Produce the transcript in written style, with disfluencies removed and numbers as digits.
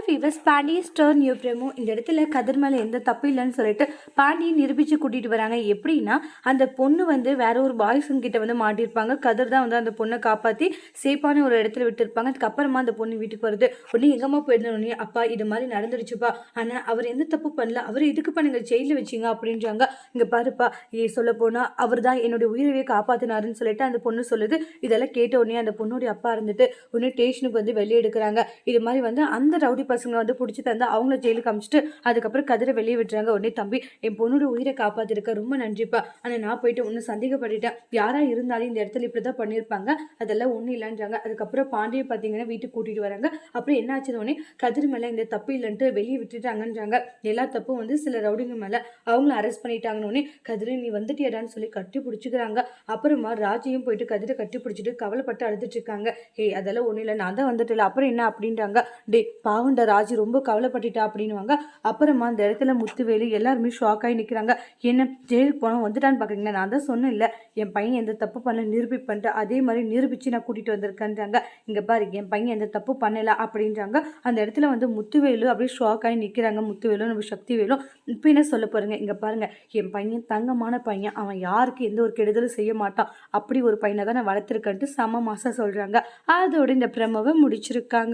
Viewers பாண்டியஸ் turn new பிரேமோ இந்த இடத்துல கதிர் மேலே எந்த தப்பு இல்லைன்னு சொல்லிட்டு பாண்டியை நிரூபித்து கூட்டிகிட்டு வராங்க. எப்படின்னா அந்த பொண்ணு வேற ஒரு பாய்ஸுங்கிட்ட மாட்டியிருப்பாங்க. கதிர் தான் அந்த பொண்ணை காப்பாற்றி சேஃபான ஒரு இடத்துல விட்டுருப்பாங்க. அதுக்கப்புறமா அந்த பொண்ணு வீட்டுக்கு வருது. உடனே எங்கம்மா போயிருந்தோடனே அப்பா இது மாதிரி நடந்துருச்சுப்பா, ஆனால் அவர் எந்த தப்பு பண்ணல, அவர் எதுக்கு பண்ணுங்க ஜெயிலில் வச்சிங்க அப்படின்றாங்க. இங்கே பாருப்பா, சொல்ல போனால் அவர் தான் என்னுடைய உயிரையே காப்பாற்றினாருன்னு சொல்லிட்டு அந்த பொண்ணு சொல்லுது. இதெல்லாம் கேட்ட உடனே அந்த பொண்ணுடைய அப்பா இருந்துட்டு உடனே ஸ்டேஷனுக்கு வெளியே எடுக்கிறாங்க. இது மாதிரி அந்த ரவுடி பசங்களை பிடிச்சி தந்து அவங்கள ஜெயிலுக்கு அமிச்சிட்டு அதுக்கப்புறம் கதிரை வெளியே விட்டுறாங்க. உடனே தம்பி என் பொண்ணோட உயிரை காப்பாத்திருக்க ரொம்ப நன்றிப்பா, ஆனால் நான் போயிட்டு ஒன்று சந்தேகப்பட்டுட்டேன், யாரா இருந்தாலும் இந்த இடத்துல இப்படிதான் பண்ணியிருப்பாங்க, அதெல்லாம் ஒன்றும் இல்லைன்றாங்க. அதுக்கப்புறம் பாண்டியை பார்த்தீங்கன்னா வீட்டுக்கு கூட்டிட்டு வராங்க. அப்புறம் என்ன ஆச்சுன்னு உடனே கதிர் மேலே இந்த தப்பு இல்லைன்ட்டு வெளியே விட்டுட்டாங்கன்றாங்க. எல்லா தப்பும் சில ரவுடிங்க மேலே அவங்கள அரெஸ்ட் பண்ணிட்டாங்கன்னு உடனே கதிரை நீ வந்துட்டியடான்னு சொல்லி கட்டி பிடிச்சிக்கிறாங்க. அப்புறமா ராஜையும் போயிட்டு கதிரை கட்டி பிடிச்சிட்டு கவலைப்பட்டு அழுதுட்டு இருக்காங்க. அதெல்லாம் ஒன்றும் இல்லை, நான் தான் வந்துட்டு அப்புறம் என்ன அப்படின்றாங்க. டே பாவண்ட ராஜி ரொம்ப கவலைப்பட்டுட்டா அப்படின்னுவாங்க. அப்புறமா அந்த இடத்துல முத்துவேலு எல்லாருமே ஷாக் ஆகி நிற்கிறாங்க. என்ன ஜெயிலுக்கு போனோம் வந்துட்டான்னு பார்க்குறீங்களா, நான் தான் சொன்னேன் இல்லை என் பையன் எந்த தப்பு பண்ணல நிரூபிப்பேன்ட்டு, அதே மாதிரி நிரூபித்து நான் கூட்டிகிட்டு வந்திருக்கேன்றாங்க. இங்கே பாரு என் பையன் எந்த தப்பு பண்ணலை அப்படின்றாங்க. அந்த இடத்துல முத்துவேலு அப்படியே ஷாக் ஆகி நிற்கிறாங்க. முத்துவேலும் நம்ம சக்திவேலும் இப்போ என்ன சொல்ல போகிறேங்க, இங்கே பாருங்கள் என் பையன் தங்கமான பையன், அவன் யாருக்கு எந்த ஒரு கெடுதலும் செய்ய மாட்டான், அப்படி ஒரு பையனை தான் நான் வளர்த்துருக்கேன்ட்டு செம மாசா சொல்கிறாங்க. அதோட இந்த பிரமவை முடிச்சிருக்காங்க.